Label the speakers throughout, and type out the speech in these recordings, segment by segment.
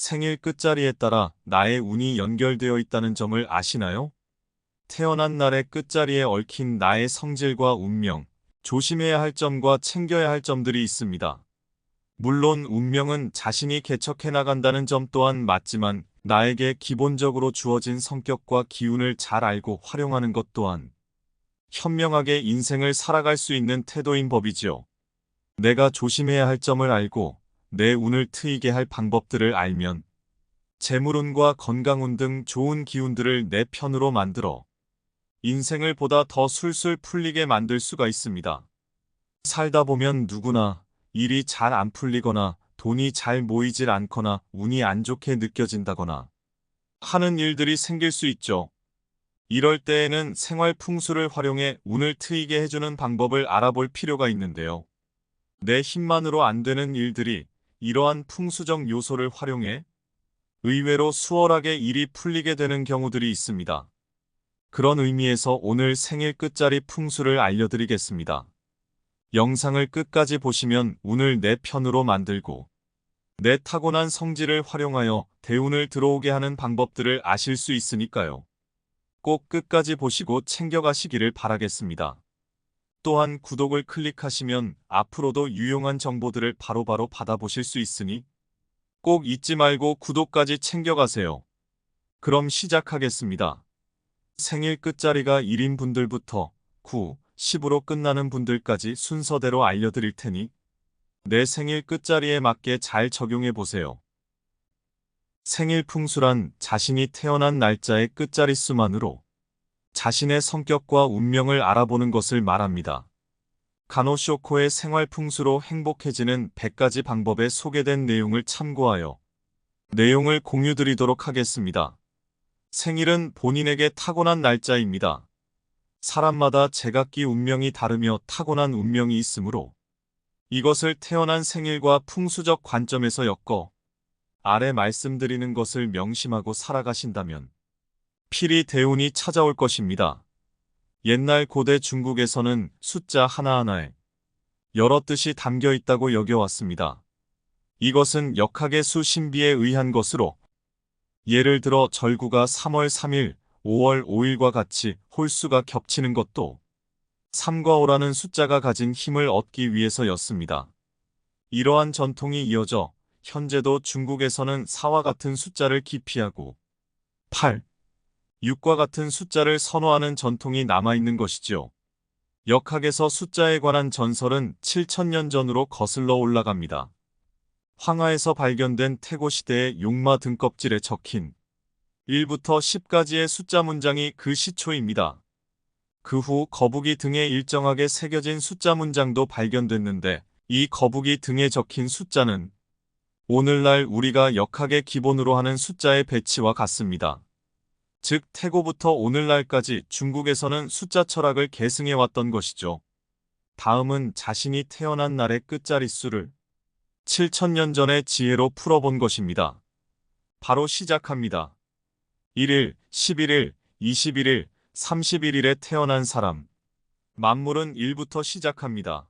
Speaker 1: 생일 끝자리에 따라 나의 운이 연결되어 있다는 점을 아시나요? 태어난 날의 끝자리에 얽힌 나의 성질과 운명, 조심해야 할 점과 챙겨야 할 점들이 있습니다. 물론 운명은 자신이 개척해 나간다는 점 또한 맞지만 나에게 기본적으로 주어진 성격과 기운을 잘 알고 활용하는 것 또한 현명하게 인생을 살아갈 수 있는 태도인 법이지요. 내가 조심해야 할 점을 알고 내 운을 트이게 할 방법들을 알면 재물운과 건강운 등 좋은 기운들을 내 편으로 만들어 인생을 보다 더 술술 풀리게 만들 수가 있습니다. 살다 보면 누구나 일이 잘 안 풀리거나 돈이 잘 모이질 않거나 운이 안 좋게 느껴진다거나 하는 일들이 생길 수 있죠. 이럴 때에는 생활 풍수를 활용해 운을 트이게 해주는 방법을 알아볼 필요가 있는데요. 내 힘만으로 안 되는 일들이 이러한 풍수적 요소를 활용해 의외로 수월하게 일이 풀리게 되는 경우들이 있습니다. 그런 의미에서 오늘 생일 끝자리 풍수를 알려드리겠습니다. 영상을 끝까지 보시면 운을 내 편으로 만들고 내 타고난 성질을 활용하여 대운을 들어오게 하는 방법들을 아실 수 있으니까요. 꼭 끝까지 보시고 챙겨가시기를 바라겠습니다. 또한 구독을 클릭하시면 앞으로도 유용한 정보들을 바로바로 받아보실 수 있으니 꼭 잊지 말고 구독까지 챙겨가세요. 그럼 시작하겠습니다. 생일 끝자리가 1인 분들부터 9, 10으로 끝나는 분들까지 순서대로 알려드릴 테니 내 생일 끝자리에 맞게 잘 적용해 보세요. 생일 풍수란 자신이 태어난 날짜의 끝자릿수만으로 자신의 성격과 운명을 알아보는 것을 말합니다. 가노쇼코의 생활 풍수로 행복해지는 100가지 방법에 소개된 내용을 참고하여 내용을 공유드리도록 하겠습니다. 생일은 본인에게 타고난 날짜입니다. 사람마다 제각기 운명이 다르며 타고난 운명이 있으므로 이것을 태어난 생일과 풍수적 관점에서 엮어 아래 말씀드리는 것을 명심하고 살아가신다면 필히 대운이 찾아올 것입니다. 옛날 고대 중국에서는 숫자 하나하나에 여러 뜻이 담겨 있다고 여겨왔습니다. 이것은 역학의 수 신비에 의한 것으로 예를 들어 절구가 3월 3일, 5월 5일과 같이 홀수가 겹치는 것도 3과 5라는 숫자가 가진 힘을 얻기 위해서였습니다. 이러한 전통이 이어져 현재도 중국에서는 4와 같은 숫자를 기피하고 8, 6과 같은 숫자를 선호하는 전통이 남아있는 것이죠. 역학에서 숫자에 관한 전설은 7천년 전으로 거슬러 올라갑니다. 황하에서 발견된 태고시대의 용마 등껍질에 적힌 1부터 10까지의 숫자 문장이 그 시초입니다. 그 후 거북이 등에 일정하게 새겨진 숫자 문장도 발견됐는데 이 거북이 등에 적힌 숫자는 오늘날 우리가 역학의 기본으로 하는 숫자의 배치와 같습니다. 즉 태고부터 오늘날까지 중국에서는 숫자 철학을 계승해왔던 것이죠. 다음은 자신이 태어난 날의 끝자릿수를 7천년 전의 지혜로 풀어본 것입니다. 바로 시작합니다. 1일, 11일, 21일, 31일에 태어난 사람. 만물은 1부터 시작합니다.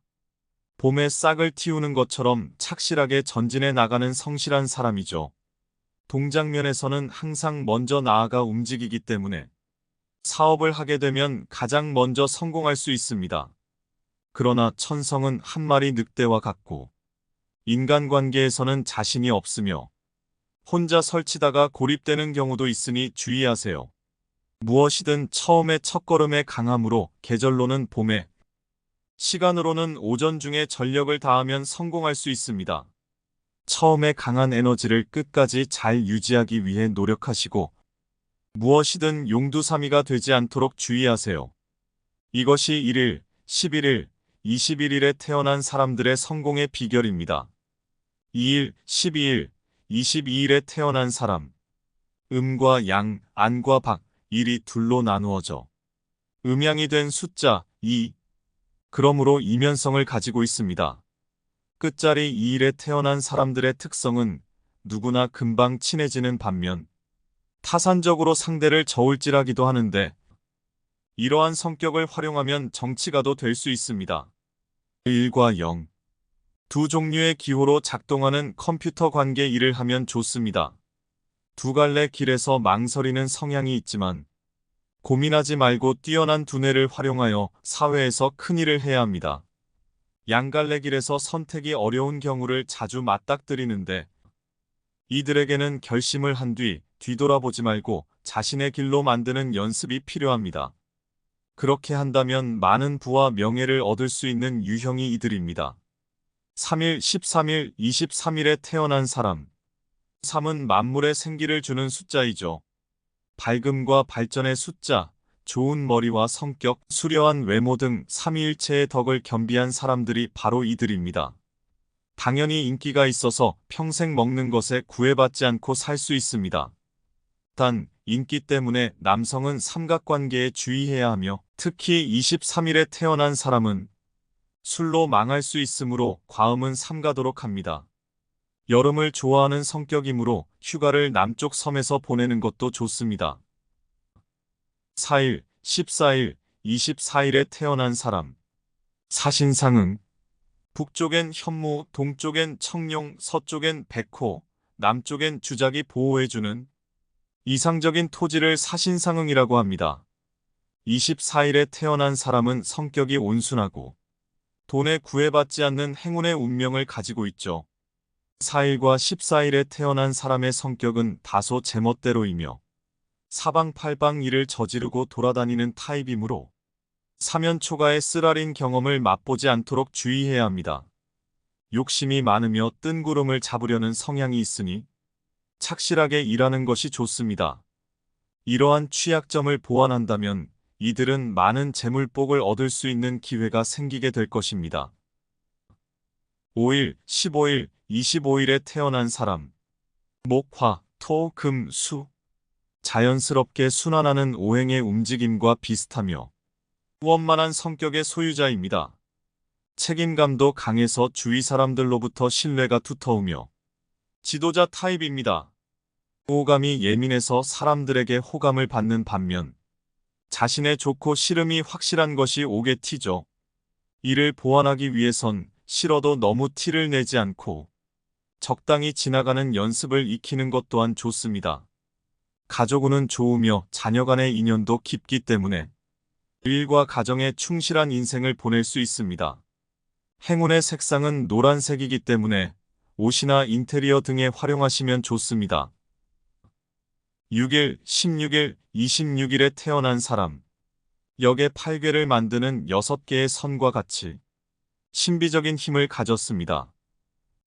Speaker 1: 봄에 싹을 틔우는 것처럼 착실하게 전진해 나가는 성실한 사람이죠. 동장면에서는 항상 먼저 나아가 움직이기 때문에 사업을 하게 되면 가장 먼저 성공할 수 있습니다. 그러나 천성은 한 마리 늑대와 같고 인간관계에서는 자신이 없으며 혼자 설치다가 고립되는 경우도 있으니 주의하세요. 무엇이든 처음의 첫걸음에 강함으로 계절로는 봄에, 시간으로는 오전 중에 전력을 다하면 성공할 수 있습니다. 처음에 강한 에너지를 끝까지 잘 유지하기 위해 노력하시고 무엇이든 용두사미가 되지 않도록 주의하세요. 이것이 1일, 11일, 21일에 태어난 사람들의 성공의 비결입니다. 2일, 12일, 22일에 태어난 사람. 음과 양, 안과 박, 일이 둘로 나누어져 음양이 된 숫자 2. 그러므로 이면성을 가지고 있습니다. 끝자리 2일에 태어난 사람들의 특성은 누구나 금방 친해지는 반면 타산적으로 상대를 저울질하기도 하는데 이러한 성격을 활용하면 정치가도 될 수 있습니다. 1과 0. 두 종류의 기호로 작동하는 컴퓨터 관계 일을 하면 좋습니다. 두 갈래 길에서 망설이는 성향이 있지만 고민하지 말고 뛰어난 두뇌를 활용하여 사회에서 큰 일을 해야 합니다. 양갈래 길에서 선택이 어려운 경우를 자주 맞닥뜨리는데 이들에게는 결심을 한 뒤 뒤돌아보지 말고 자신의 길로 만드는 연습이 필요합니다. 그렇게 한다면 많은 부와 명예를 얻을 수 있는 유형이 이들입니다. 3일, 13일, 23일에 태어난 사람. 3은 만물에 생기를 주는 숫자이죠. 밝음과 발전의 숫자, 좋은 머리와 성격, 수려한 외모 등 삼위일체의 덕을 겸비한 사람들이 바로 이들입니다. 당연히 인기가 있어서 평생 먹는 것에 구애받지 않고 살 수 있습니다. 단, 인기 때문에 남성은 삼각관계에 주의해야 하며 특히 23일에 태어난 사람은 술로 망할 수 있으므로 과음은 삼가도록 합니다. 여름을 좋아하는 성격이므로 휴가를 남쪽 섬에서 보내는 것도 좋습니다. 4일, 14일, 24일에 태어난 사람. 사신상응. 북쪽엔 현무, 동쪽엔 청룡, 서쪽엔 백호, 남쪽엔 주작이 보호해주는 이상적인 토지를 사신상응이라고 합니다. 24일에 태어난 사람은 성격이 온순하고 돈에 구애받지 않는 행운의 운명을 가지고 있죠. 4일과 14일에 태어난 사람의 성격은 다소 제멋대로이며 사방팔방 일을 저지르고 돌아다니는 타입이므로 사면초가의 쓰라린 경험을 맛보지 않도록 주의해야 합니다. 욕심이 많으며 뜬구름을 잡으려는 성향이 있으니 착실하게 일하는 것이 좋습니다. 이러한 취약점을 보완한다면 이들은 많은 재물복을 얻을 수 있는 기회가 생기게 될 것입니다. 5일, 15일, 25일에 태어난 사람. 목, 화, 토, 금, 수. 자연스럽게 순환하는 오행의 움직임과 비슷하며 원만한 성격의 소유자입니다. 책임감도 강해서 주위 사람들로부터 신뢰가 두터우며 지도자 타입입니다. 호감이 예민해서 사람들에게 호감을 받는 반면 자신의 좋고 싫음이 확실한 것이 옥의 티죠. 이를 보완하기 위해선 싫어도 너무 티를 내지 않고 적당히 지나가는 연습을 익히는 것 또한 좋습니다. 가족운은 좋으며 자녀 간의 인연도 깊기 때문에 일과 가정에 충실한 인생을 보낼 수 있습니다. 행운의 색상은 노란색이기 때문에 옷이나 인테리어 등에 활용하시면 좋습니다. 6일, 16일, 26일에 태어난 사람. 역의 8궤를 만드는 6개의 선과 같이 신비적인 힘을 가졌습니다.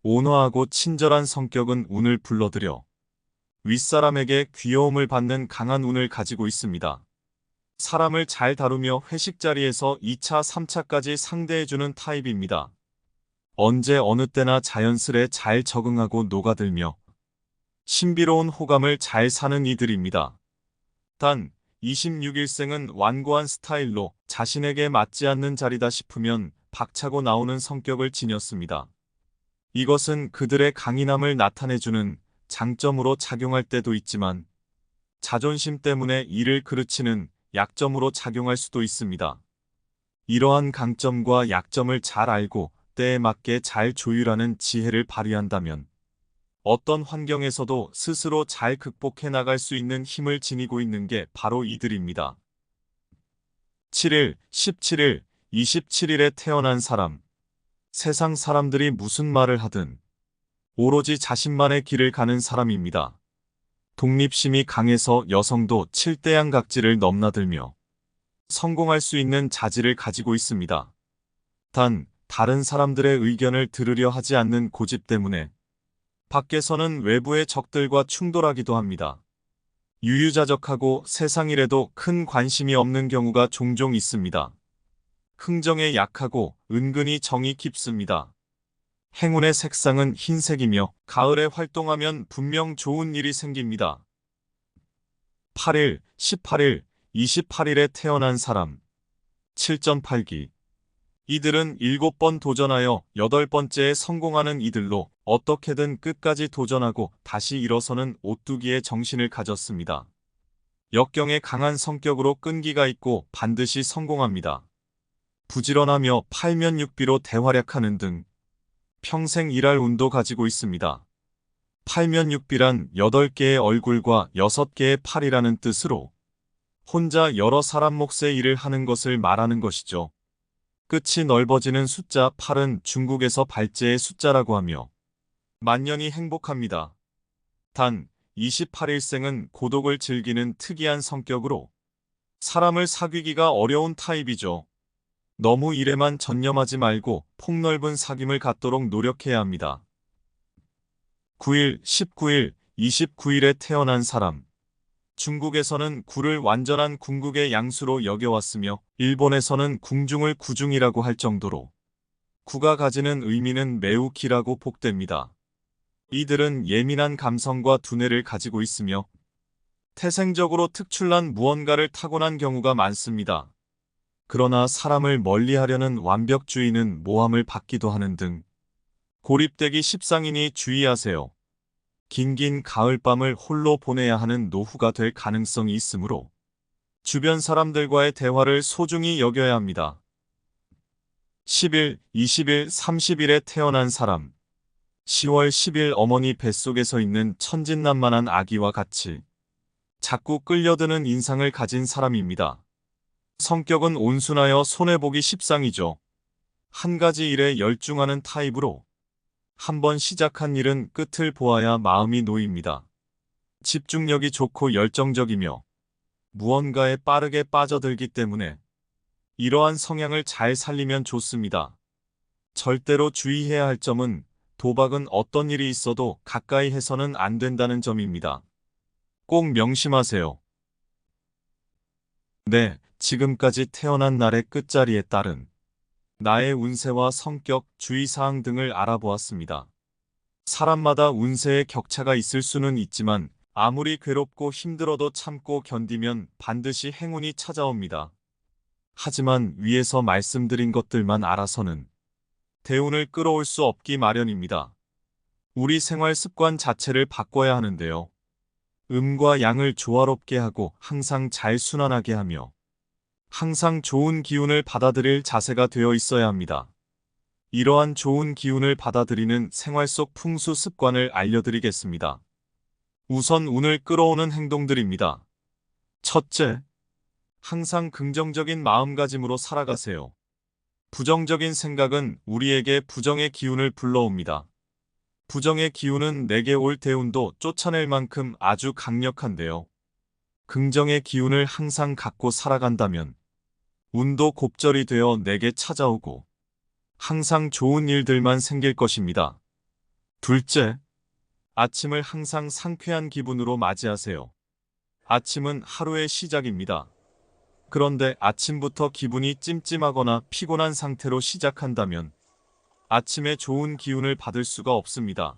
Speaker 1: 온화하고 친절한 성격은 운을 불러들여 윗사람에게 귀여움을 받는 강한 운을 가지고 있습니다. 사람을 잘 다루며 회식 자리에서 2차, 3차까지 상대해주는 타입입니다. 언제 어느 때나 자연스레 잘 적응하고 녹아들며 신비로운 호감을 잘 사는 이들입니다. 단, 26일생은 완고한 스타일로 자신에게 맞지 않는 자리다 싶으면 박차고 나오는 성격을 지녔습니다. 이것은 그들의 강인함을 나타내주는 장점으로 작용할 때도 있지만 자존심 때문에 이를 그르치는 약점으로 작용할 수도 있습니다. 이러한 강점과 약점을 잘 알고 때에 맞게 잘 조율하는 지혜를 발휘한다면 어떤 환경에서도 스스로 잘 극복해 나갈 수 있는 힘을 지니고 있는 게 바로 이들입니다. 7일, 17일, 27일에 태어난 사람. 세상 사람들이 무슨 말을 하든 오로지 자신만의 길을 가는 사람입니다. 독립심이 강해서 여성도 칠대양각지를 넘나들며 성공할 수 있는 자질을 가지고 있습니다. 단, 다른 사람들의 의견을 들으려 하지 않는 고집 때문에 밖에서는 외부의 적들과 충돌하기도 합니다. 유유자적하고 세상 일에도 큰 관심이 없는 경우가 종종 있습니다. 흥정에 약하고 은근히 정이 깊습니다. 행운의 색상은 흰색이며 가을에 활동하면 분명 좋은 일이 생깁니다. 8일, 18일, 28일에 태어난 사람. 7.8기. 이들은 7번 도전하여 8번째에 성공하는 이들로 어떻게든 끝까지 도전하고 다시 일어서는 오뚜기의 정신을 가졌습니다. 역경에 강한 성격으로 끈기가 있고 반드시 성공합니다. 부지런하며 팔면육비로 대활약하는 등 평생 일할 운도 가지고 있습니다. 팔면육비란 8개의 얼굴과 6개의 팔이라는 뜻으로 혼자 여러 사람 몫의 일을 하는 것을 말하는 것이죠. 끝이 넓어지는 숫자 8은 중국에서 발제의 숫자라고 하며 만년이 행복합니다. 단 28일생은 고독을 즐기는 특이한 성격으로 사람을 사귀기가 어려운 타입이죠. 너무 일에만 전념하지 말고 폭넓은 사귐을 갖도록 노력해야 합니다. 9일, 19일, 29일에 태어난 사람. 중국에서는 9를 완전한 궁극의 양수로 여겨왔으며 일본에서는 궁중을 구중이라고 할 정도로 9가 가지는 의미는 매우 길하고 복됩니다. 이들은 예민한 감성과 두뇌를 가지고 있으며 태생적으로 특출난 무언가를 타고난 경우가 많습니다. 그러나 사람을 멀리하려는 완벽주의는 모함을 받기도 하는 등 고립되기 십상이니 주의하세요. 긴긴 가을밤을 홀로 보내야 하는 노후가 될 가능성이 있으므로 주변 사람들과의 대화를 소중히 여겨야 합니다. 10일, 20일, 30일에 태어난 사람. 10월 10일 어머니 뱃속에서 있는 천진난만한 아기와 같이 자꾸 끌려드는 인상을 가진 사람입니다. 성격은 온순하여 손해보기 십상이죠. 한 가지 일에 열중하는 타입으로 한번 시작한 일은 끝을 보아야 마음이 놓입니다. 집중력이 좋고 열정적이며 무언가에 빠르게 빠져들기 때문에 이러한 성향을 잘 살리면 좋습니다. 절대로 주의해야 할 점은 도박은 어떤 일이 있어도 가까이 해서는 안 된다는 점입니다. 꼭 명심하세요. 네, 지금까지 태어난 날의 끝자리에 따른 나의 운세와 성격, 주의사항 등을 알아보았습니다. 사람마다 운세의 격차가 있을 수는 있지만 아무리 괴롭고 힘들어도 참고 견디면 반드시 행운이 찾아옵니다. 하지만 위에서 말씀드린 것들만 알아서는 대운을 끌어올 수 없기 마련입니다. 우리 생활 습관 자체를 바꿔야 하는데요. 음과 양을 조화롭게 하고 항상 잘 순환하게 하며 항상 좋은 기운을 받아들일 자세가 되어 있어야 합니다. 이러한 좋은 기운을 받아들이는 생활 속 풍수 습관을 알려드리겠습니다. 우선 운을 끌어오는 행동들입니다. 첫째, 항상 긍정적인 마음가짐으로 살아가세요. 부정적인 생각은 우리에게 부정의 기운을 불러옵니다. 부정의 기운은 내게 올 대운도 쫓아낼 만큼 아주 강력한데요. 긍정의 기운을 항상 갖고 살아간다면 운도 곱절이 되어 내게 찾아오고 항상 좋은 일들만 생길 것입니다. 둘째, 아침을 항상 상쾌한 기분으로 맞이하세요. 아침은 하루의 시작입니다. 그런데 아침부터 기분이 찜찜하거나 피곤한 상태로 시작한다면 아침에 좋은 기운을 받을 수가 없습니다.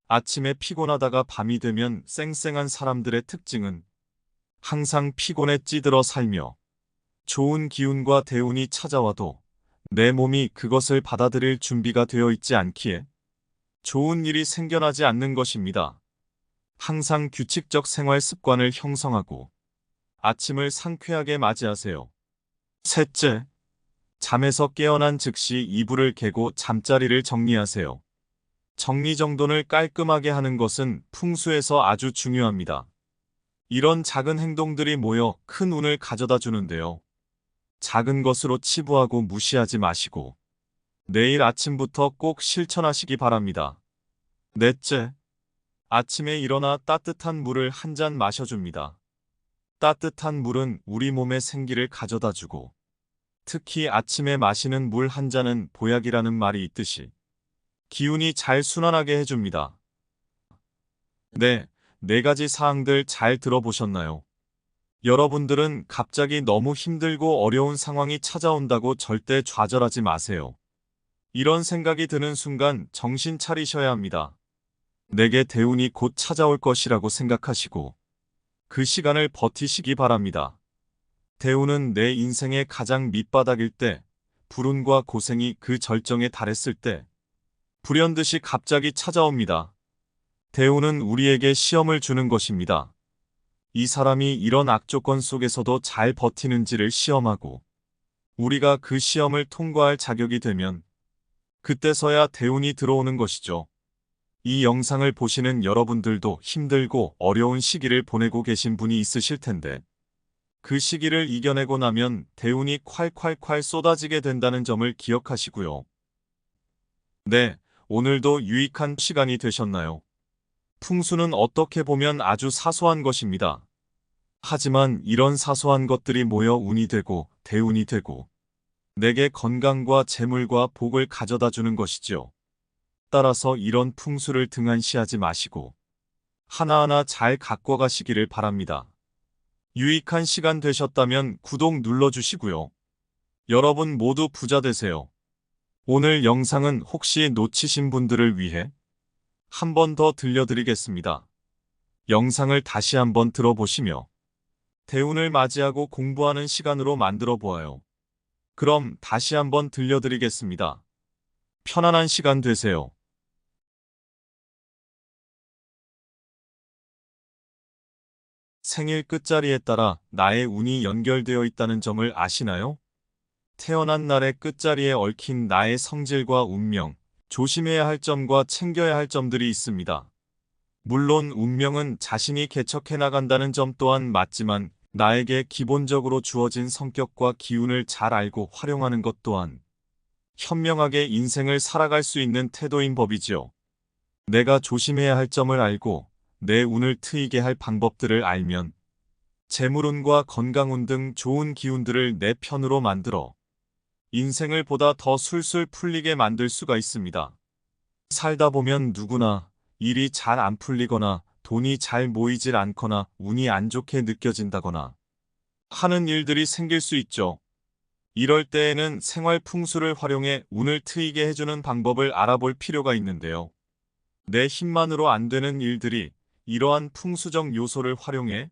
Speaker 1: 아침에 피곤하다가 밤이 되면 쌩쌩한 사람들의 특징은 항상 피곤에 찌들어 살며 좋은 기운과 대운이 찾아와도 내 몸이 그것을 받아들일 준비가 되어 있지 않기에 좋은 일이 생겨나지 않는 것입니다. 항상 규칙적 생활 습관을 형성하고 아침을 상쾌하게 맞이하세요. 셋째, 잠에서 깨어난 즉시 이불을 개고 잠자리를 정리하세요. 정리정돈을 깔끔하게 하는 것은 풍수에서 아주 중요합니다. 이런 작은 행동들이 모여 큰 운을 가져다 주는데요. 작은 것으로 치부하고 무시하지 마시고 내일 아침부터 꼭 실천하시기 바랍니다. 넷째, 아침에 일어나 따뜻한 물을 한 잔 마셔줍니다. 따뜻한 물은 우리 몸에 생기를 가져다 주고 특히 아침에 마시는 물 한 잔은 보약이라는 말이 있듯이 기운이 잘 순환하게 해줍니다. 네, 4가지 사항들 잘 들어보셨나요? 여러분들은 갑자기 너무 힘들고 어려운 상황이 찾아온다고 절대 좌절하지 마세요. 이런 생각이 드는 순간 정신 차리셔야 합니다. 내게 대운이 곧 찾아올 것이라고 생각하시고 그 시간을 버티시기 바랍니다. 대운은 내 인생의 가장 밑바닥일 때, 불운과 고생이 그 절정에 달했을 때 불현듯이 갑자기 찾아옵니다. 대운은 우리에게 시험을 주는 것입니다. 이 사람이 이런 악조건 속에서도 잘 버티는지를 시험하고 우리가 그 시험을 통과할 자격이 되면 그때서야 대운이 들어오는 것이죠. 이 영상을 보시는 여러분들도 힘들고 어려운 시기를 보내고 계신 분이 있으실 텐데, 그 시기를 이겨내고 나면 대운이 콸콸콸 쏟아지게 된다는 점을 기억하시고요. 네, 오늘도 유익한 시간이 되셨나요? 풍수는 어떻게 보면 아주 사소한 것입니다. 하지만 이런 사소한 것들이 모여 운이 되고 대운이 되고 내게 건강과 재물과 복을 가져다 주는 것이죠. 따라서 이런 풍수를 등한시하지 마시고 하나하나 잘 갖고 가시기를 바랍니다. 유익한 시간 되셨다면 구독 눌러주시고요. 여러분 모두 부자 되세요. 오늘 영상은 혹시 놓치신 분들을 위해 한 번 더 들려드리겠습니다. 영상을 다시 한번 들어보시며 대운을 맞이하고 공부하는 시간으로 만들어 보아요. 그럼 다시 한번 들려드리겠습니다. 편안한 시간 되세요. 생일 끝자리에 따라 나의 운이 연결되어 있다는 점을 아시나요? 태어난 날의 끝자리에 얽힌 나의 성질과 운명, 조심해야 할 점과 챙겨야 할 점들이 있습니다. 물론 운명은 자신이 개척해 나간다는 점 또한 맞지만 나에게 기본적으로 주어진 성격과 기운을 잘 알고 활용하는 것 또한 현명하게 인생을 살아갈 수 있는 태도인 법이지요. 내가 조심해야 할 점을 알고 내 운을 트이게 할 방법들을 알면 재물운과 건강운 등 좋은 기운들을 내 편으로 만들어 인생을 보다 더 술술 풀리게 만들 수가 있습니다. 살다 보면 누구나 일이 잘 안 풀리거나 돈이 잘 모이질 않거나 운이 안 좋게 느껴진다거나 하는 일들이 생길 수 있죠. 이럴 때에는 생활 풍수를 활용해 운을 트이게 해주는 방법을 알아볼 필요가 있는데요. 내 힘만으로 안 되는 일들이 이러한 풍수적 요소를 활용해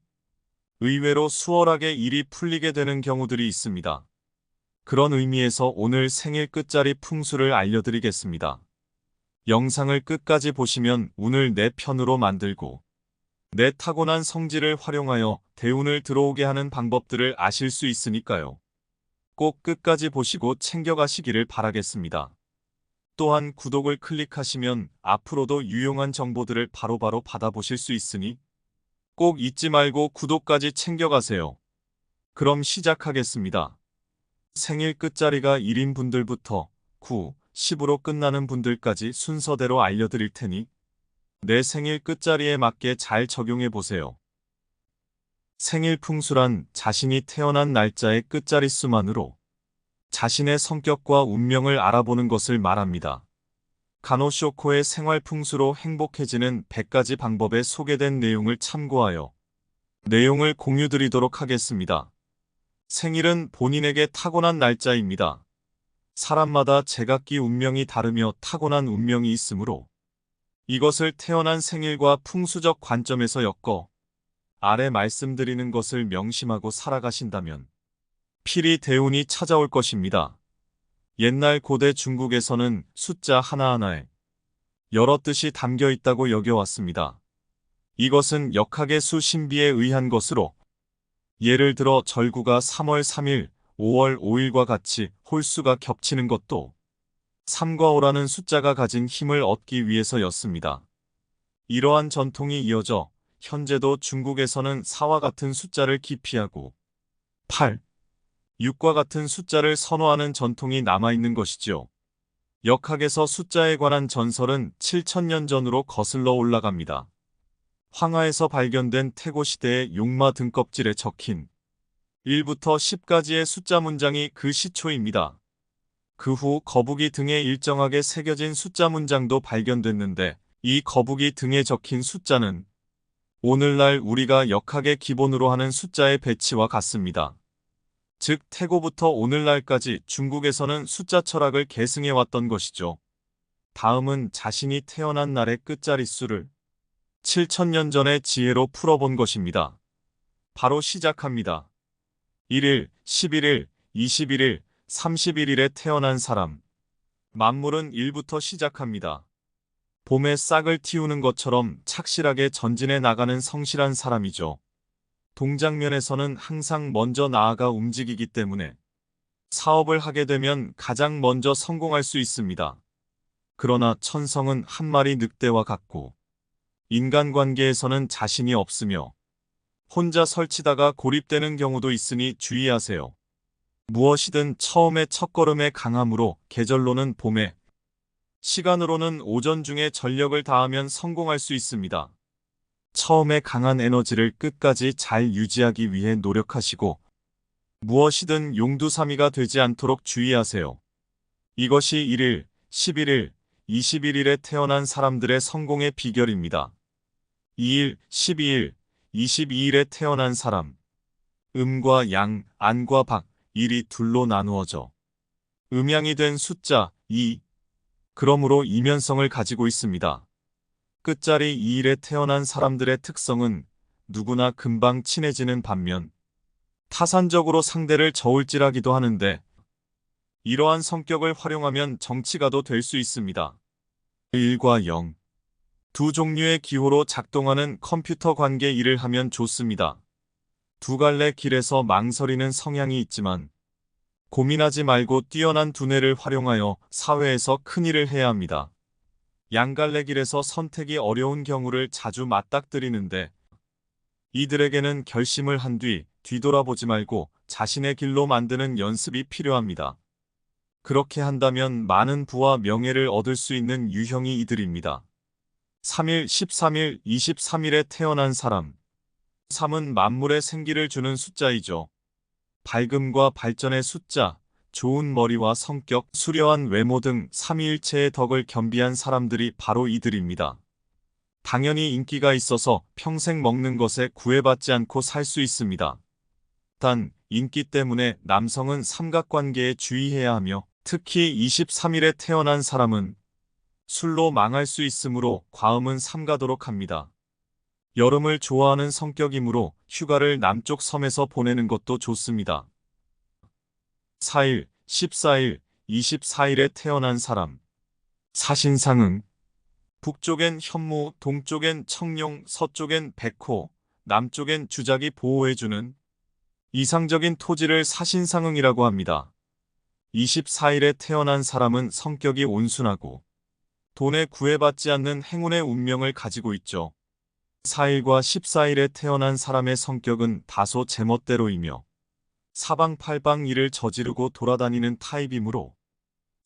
Speaker 1: 의외로 수월하게 일이 풀리게 되는 경우들이 있습니다. 그런 의미에서 오늘 생일 끝자리 풍수를 알려드리겠습니다. 영상을 끝까지 보시면 운을 내 편으로 만들고 내 타고난 성질을 활용하여 대운을 들어오게 하는 방법들을 아실 수 있으니까요. 꼭 끝까지 보시고 챙겨가시기를 바라겠습니다. 또한 구독을 클릭하시면 앞으로도 유용한 정보들을 바로바로 받아보실 수 있으니 꼭 잊지 말고 구독까지 챙겨가세요. 그럼 시작하겠습니다. 생일 끝자리가 1인 분들부터 9, 10으로 끝나는 분들까지 순서대로 알려드릴 테니 내 생일 끝자리에 맞게 잘 적용해 보세요. 생일 풍수란 자신이 태어난 날짜의 끝자리 수만으로 자신의 성격과 운명을 알아보는 것을 말합니다. 가노쇼코의 생활 풍수로 행복해지는 100가지 방법에 소개된 내용을 참고하여 내용을 공유드리도록 하겠습니다. 생일은 본인에게 타고난 날짜입니다. 사람마다 제각기 운명이 다르며 타고난 운명이 있으므로 이것을 태어난 생일과 풍수적 관점에서 엮어 아래 말씀드리는 것을 명심하고 살아가신다면 필히 대운이 찾아올 것입니다. 옛날 고대 중국에서는 숫자 하나하나에 여러 뜻이 담겨 있다고 여겨왔습니다. 이것은 역학의 수 신비에 의한 것으로 예를 들어 절구가 3월 3일, 5월 5일과 같이 홀수가 겹치는 것도 3과 5라는 숫자가 가진 힘을 얻기 위해서였습니다. 이러한 전통이 이어져 현재도 중국에서는 4와 같은 숫자를 기피하고 8, 6과 같은 숫자를 선호하는 전통이 남아있는 것이죠. 역학에서 숫자에 관한 전설은 7천년 전으로 거슬러 올라갑니다. 황하에서 발견된 태고시대의 용마 등껍질에 적힌 1부터 10까지의 숫자 문장이 그 시초입니다. 그 후 거북이 등에 일정하게 새겨진 숫자 문장도 발견됐는데 이 거북이 등에 적힌 숫자는 오늘날 우리가 역학의 기본으로 하는 숫자의 배치와 같습니다. 즉 태고부터 오늘날까지 중국에서는 숫자 철학을 계승해왔던 것이죠. 다음은 자신이 태어난 날의 끝자리 수를 7천년 전의 지혜로 풀어본 것입니다. 바로 시작합니다. 1일, 11일, 21일, 31일에 태어난 사람. 만물은 1부터 시작합니다. 봄에 싹을 틔우는 것처럼 착실하게 전진해 나가는 성실한 사람이죠. 동장면에서는 항상 먼저 나아가 움직이기 때문에 사업을 하게 되면 가장 먼저 성공할 수 있습니다. 그러나 천성은 한 마리 늑대와 같고 인간관계에서는 자신이 없으며 혼자 설치다가 고립되는 경우도 있으니 주의하세요. 무엇이든 처음의 첫걸음에 강함으로 계절로는 봄에, 시간으로는 오전 중에 전력을 다하면 성공할 수 있습니다. 처음에 강한 에너지를 끝까지 잘 유지하기 위해 노력하시고 무엇이든 용두사미가 되지 않도록 주의하세요. 이것이 1일, 11일, 21일에 태어난 사람들의 성공의 비결입니다. 2일, 12일, 22일에 태어난 사람. 음과 양, 안과 박, 일이 둘로 나누어져 음양이 된 숫자 2. 그러므로 이면성을 가지고 있습니다. 끝자리 2일에 태어난 사람들의 특성은 누구나 금방 친해지는 반면 타산적으로 상대를 저울질하기도 하는데 이러한 성격을 활용하면 정치가도 될 수 있습니다. 1과 0. 두 종류의 기호로 작동하는 컴퓨터 관계 일을 하면 좋습니다. 두 갈래 길에서 망설이는 성향이 있지만 고민하지 말고 뛰어난 두뇌를 활용하여 사회에서 큰 일을 해야 합니다. 양갈래 길에서 선택이 어려운 경우를 자주 맞닥뜨리는데 이들에게는 결심을 한 뒤 뒤돌아보지 말고 자신의 길로 만드는 연습이 필요합니다. 그렇게 한다면 많은 부와 명예를 얻을 수 있는 유형이 이들입니다. 3일, 13일, 23일에 태어난 사람. 3은 만물에 생기를 주는 숫자이죠. 밝음과 발전의 숫자, 좋은 머리와 성격, 수려한 외모 등 삼위일체의 덕을 겸비한 사람들이 바로 이들입니다. 당연히 인기가 있어서 평생 먹는 것에 구애받지 않고 살 수 있습니다. 단, 인기 때문에 남성은 삼각관계에 주의해야 하며 특히 23일에 태어난 사람은 술로 망할 수 있으므로 과음은 삼가도록 합니다. 여름을 좋아하는 성격이므로 휴가를 남쪽 섬에서 보내는 것도 좋습니다. 4일, 14일, 24일에 태어난 사람. 사신상응. 북쪽엔 현무, 동쪽엔 청룡, 서쪽엔 백호, 남쪽엔 주작이 보호해주는 이상적인 토지를 사신상응이라고 합니다. 24일에 태어난 사람은 성격이 온순하고 돈에 구애받지 않는 행운의 운명을 가지고 있죠. 4일과 14일에 태어난 사람의 성격은 다소 제멋대로이며 사방팔방 일을 저지르고 돌아다니는 타입이므로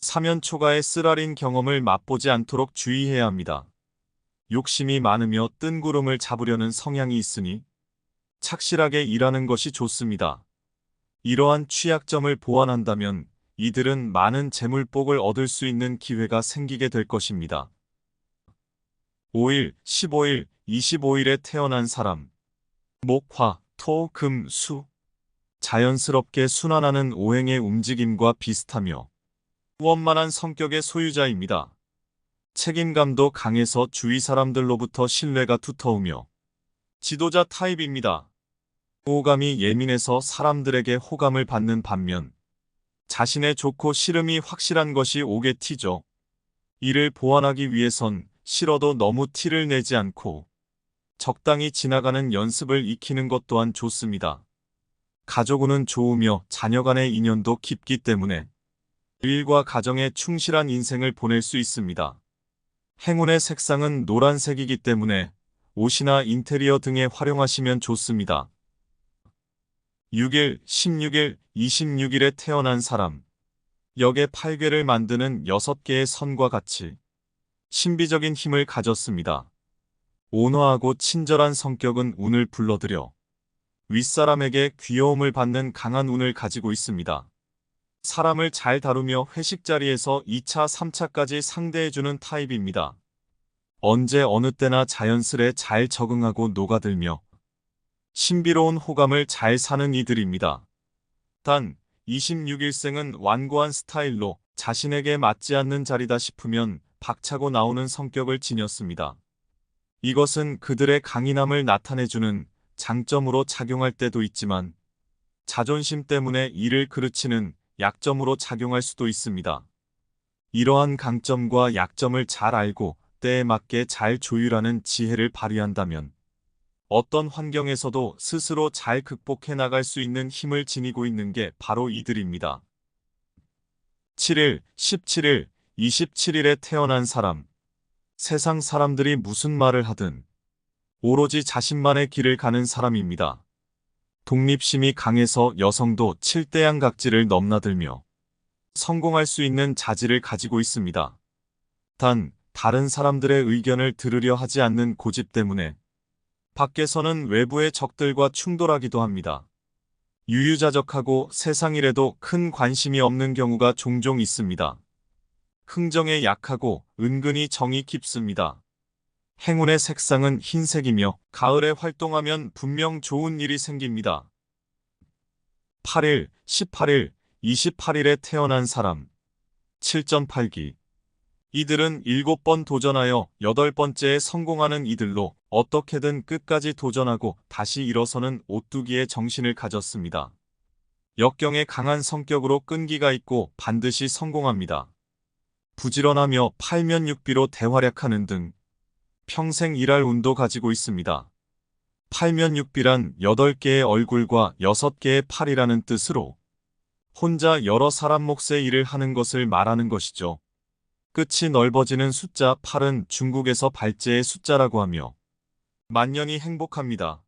Speaker 1: 사면초가의 쓰라린 경험을 맛보지 않도록 주의해야 합니다. 욕심이 많으며 뜬구름을 잡으려는 성향이 있으니 착실하게 일하는 것이 좋습니다. 이러한 취약점을 보완한다면 이들은 많은 재물복을 얻을 수 있는 기회가 생기게 될 것입니다. 5일, 15일, 25일에 태어난 사람. 목, 화, 토, 금, 수. 자연스럽게 순환하는 오행의 움직임과 비슷하며 원만한 성격의 소유자입니다. 책임감도 강해서 주위 사람들로부터 신뢰가 두터우며 지도자 타입입니다. 호감이 예민해서 사람들에게 호감을 받는 반면 자신의 좋고 싫음이 확실한 것이 옥의 티죠. 이를 보완하기 위해선 싫어도 너무 티를 내지 않고 적당히 지나가는 연습을 익히는 것 또한 좋습니다. 가족운은 좋으며 자녀 간의 인연도 깊기 때문에 일과 가정에 충실한 인생을 보낼 수 있습니다. 행운의 색상은 노란색이기 때문에 옷이나 인테리어 등에 활용하시면 좋습니다. 6일, 16일, 26일에 태어난 사람. 역의 8괴를 만드는 6개의 선과 같이 신비적인 힘을 가졌습니다. 온화하고 친절한 성격은 운을 불러들여 윗사람에게 귀여움을 받는 강한 운을 가지고 있습니다. 사람을 잘 다루며 회식 자리에서 2차, 3차까지 상대해주는 타입입니다. 언제 어느 때나 자연스레 잘 적응하고 녹아들며 신비로운 호감을 잘 사는 이들입니다. 단, 26일생은 완고한 스타일로 자신에게 맞지 않는 자리다 싶으면 박차고 나오는 성격을 지녔습니다. 이것은 그들의 강인함을 나타내주는 장점으로 작용할 때도 있지만 자존심 때문에 이를 그르치는 약점으로 작용할 수도 있습니다. 이러한 강점과 약점을 잘 알고 때에 맞게 잘 조율하는 지혜를 발휘한다면 어떤 환경에서도 스스로 잘 극복해 나갈 수 있는 힘을 지니고 있는 게 바로 이들입니다. 7일, 17일, 27일에 태어난 사람. 세상 사람들이 무슨 말을 하든 오로지 자신만의 길을 가는 사람입니다. 독립심이 강해서 여성도 칠대양각지를 넘나들며 성공할 수 있는 자질을 가지고 있습니다. 단, 다른 사람들의 의견을 들으려 하지 않는 고집 때문에 밖에서는 외부의 적들과 충돌하기도 합니다. 유유자적하고 세상 일에도 큰 관심이 없는 경우가 종종 있습니다. 흥정에 약하고 은근히 정이 깊습니다. 행운의 색상은 흰색이며 가을에 활동하면 분명 좋은 일이 생깁니다. 8일, 18일, 28일에 태어난 사람. 7.8기. 이들은 7번 도전하여 8번째에 성공하는 이들로 어떻게든 끝까지 도전하고 다시 일어서는 오뚜기의 정신을 가졌습니다. 역경에 강한 성격으로 끈기가 있고 반드시 성공합니다. 부지런하며 팔면육비로 대활약하는 등 평생 일할 운도 가지고 있습니다. 팔면육비란 8개의 얼굴과 6개의 팔이라는 뜻으로 혼자 여러 사람 몫의 일을 하는 것을 말하는 것이죠. 끝이 넓어지는 숫자 8은 중국에서 발제의 숫자라고 하며 만년이 행복합니다.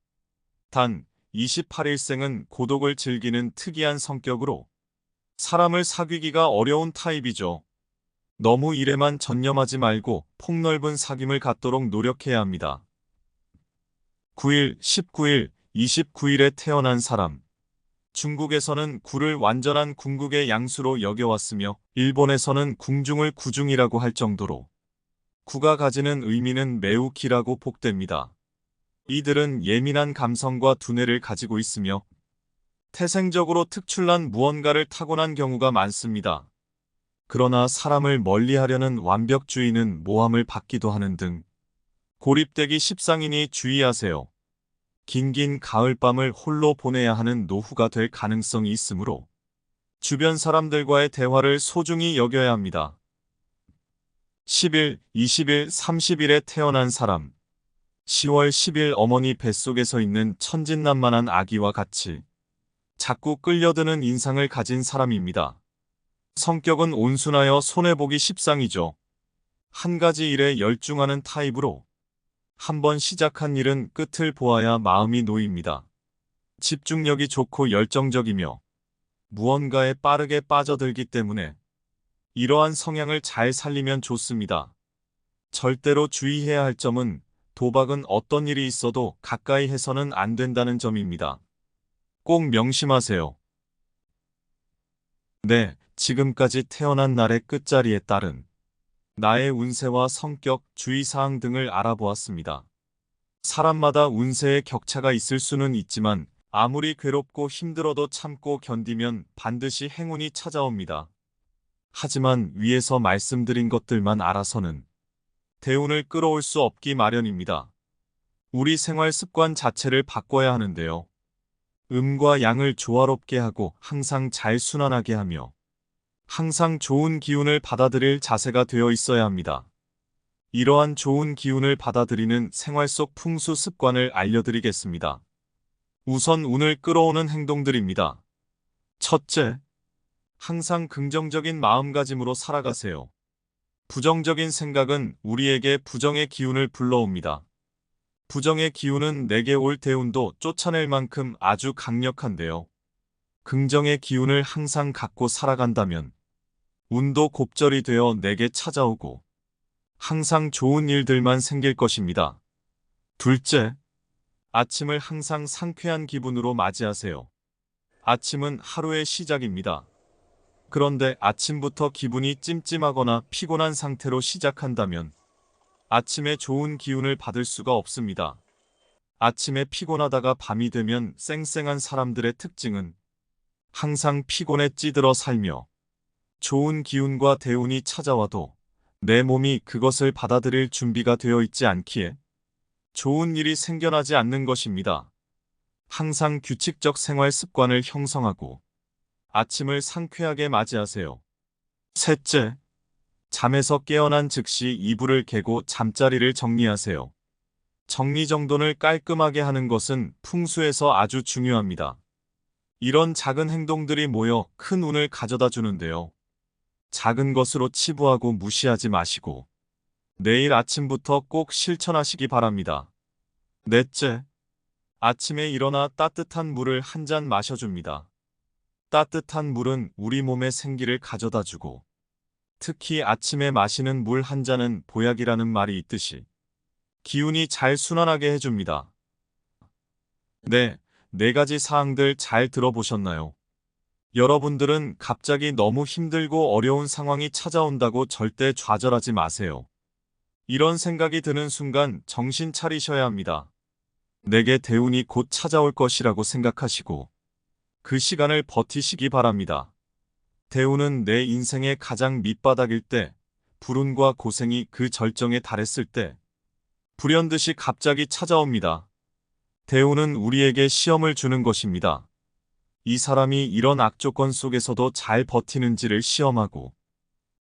Speaker 1: 단 28일생은 고독을 즐기는 특이한 성격으로 사람을 사귀기가 어려운 타입이죠. 너무 일에만 전념하지 말고 폭넓은 사귐을 갖도록 노력해야 합니다. 9일, 19일, 29일에 태어난 사람. 중국에서는 구를 완전한 궁극의 양수로 여겨왔으며 일본에서는 궁중을 구중이라고 할 정도로 구가 가지는 의미는 매우 길하고 복됩니다. 이들은 예민한 감성과 두뇌를 가지고 있으며 태생적으로 특출난 무언가를 타고난 경우가 많습니다. 그러나 사람을 멀리하려는 완벽주의는 모함을 받기도 하는 등 고립되기 십상이니 주의하세요. 긴긴 가을밤을 홀로 보내야 하는 노후가 될 가능성이 있으므로 주변 사람들과의 대화를 소중히 여겨야 합니다. 10일, 20일, 30일에 태어난 사람. 10월 10일 어머니 뱃속에서 있는 천진난만한 아기와 같이 자꾸 끌려드는 인상을 가진 사람입니다. 성격은 온순하여 손해보기 십상이죠. 한 가지 일에 열중하는 타입으로 한번 시작한 일은 끝을 보아야 마음이 놓입니다. 집중력이 좋고 열정적이며 무언가에 빠르게 빠져들기 때문에 이러한 성향을 잘 살리면 좋습니다. 절대로 주의해야 할 점은 도박은 어떤 일이 있어도 가까이 해서는 안 된다는 점입니다. 꼭 명심하세요. 네, 지금까지 태어난 날의 끝자리에 따른 나의 운세와 성격, 주의사항 등을 알아보았습니다. 사람마다 운세의 격차가 있을 수는 있지만 아무리 괴롭고 힘들어도 참고 견디면 반드시 행운이 찾아옵니다. 하지만 위에서 말씀드린 것들만 알아서는 대운을 끌어올 수 없기 마련입니다. 우리 생활 습관 자체를 바꿔야 하는데요. 음과 양을 조화롭게 하고 항상 잘 순환하게 하며 항상 좋은 기운을 받아들일 자세가 되어 있어야 합니다. 이러한 좋은 기운을 받아들이는 생활 속 풍수 습관을 알려드리겠습니다. 우선 운을 끌어오는 행동들입니다. 첫째, 항상 긍정적인 마음가짐으로 살아가세요. 부정적인 생각은 우리에게 부정의 기운을 불러옵니다. 부정의 기운은 내게 올 대운도 쫓아낼 만큼 아주 강력한데요. 긍정의 기운을 항상 갖고 살아간다면 운도 곱절이 되어 내게 찾아오고 항상 좋은 일들만 생길 것입니다. 둘째, 아침을 항상 상쾌한 기분으로 맞이하세요. 아침은 하루의 시작입니다. 그런데 아침부터 기분이 찜찜하거나 피곤한 상태로 시작한다면 아침에 좋은 기운을 받을 수가 없습니다. 아침에 피곤하다가 밤이 되면 쌩쌩한 사람들의 특징은 항상 피곤에 찌들어 살며 좋은 기운과 대운이 찾아와도 내 몸이 그것을 받아들일 준비가 되어 있지 않기에 좋은 일이 생겨나지 않는 것입니다. 항상 규칙적 생활 습관을 형성하고 아침을 상쾌하게 맞이하세요. 셋째, 잠에서 깨어난 즉시 이불을 개고 잠자리를 정리하세요. 정리정돈을 깔끔하게 하는 것은 풍수에서 아주 중요합니다. 이런 작은 행동들이 모여 큰 운을 가져다 주는데요. 작은 것으로 치부하고 무시하지 마시고 내일 아침부터 꼭 실천하시기 바랍니다. 넷째, 아침에 일어나 따뜻한 물을 한 잔 마셔줍니다. 따뜻한 물은 우리 몸에 생기를 가져다주고 특히 아침에 마시는 물 한 잔은 보약이라는 말이 있듯이 기운이 잘 순환하게 해줍니다. 네, 네 가지 사항들 잘 들어보셨나요? 여러분들은 갑자기 너무 힘들고 어려운 상황이 찾아온다고 절대 좌절하지 마세요. 이런 생각이 드는 순간 정신 차리셔야 합니다. 내게 대운이 곧 찾아올 것이라고 생각하시고 그 시간을 버티시기 바랍니다. 대운은 내 인생의 가장 밑바닥일 때, 불운과 고생이 그 절정에 달했을 때, 불현듯이 갑자기 찾아옵니다. 대운은 우리에게 시험을 주는 것입니다. 이 사람이 이런 악조건 속에서도 잘 버티는지를 시험하고,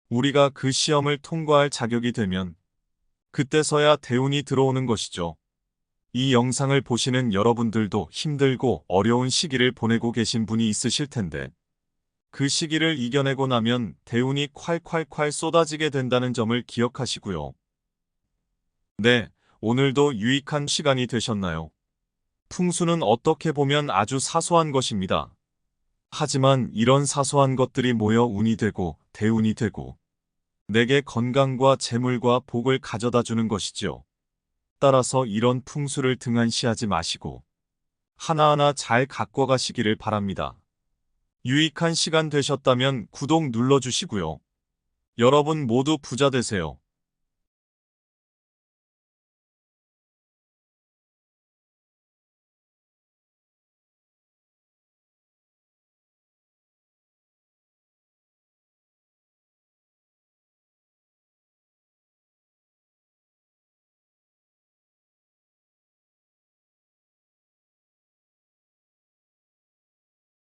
Speaker 1: 우리가 그 시험을 통과할 자격이 되면, 그때서야 대운이 들어오는 것이죠. 이 영상을 보시는 여러분들도 힘들고 어려운 시기를 보내고 계신 분이 있으실 텐데, 그 시기를 이겨내고 나면 대운이 콸콸콸 쏟아지게 된다는 점을 기억하시고요. 네, 오늘도 유익한 시간이 되셨나요? 풍수는 어떻게 보면 아주 사소한 것입니다. 하지만 이런 사소한 것들이 모여 운이 되고 대운이 되고 내게 건강과 재물과 복을 가져다 주는 것이죠. 따라서 이런 풍수를 등한시하지 마시고 하나하나 잘 갖고 가시기를 바랍니다. 유익한 시간 되셨다면 구독 눌러주시고요. 여러분 모두 부자 되세요.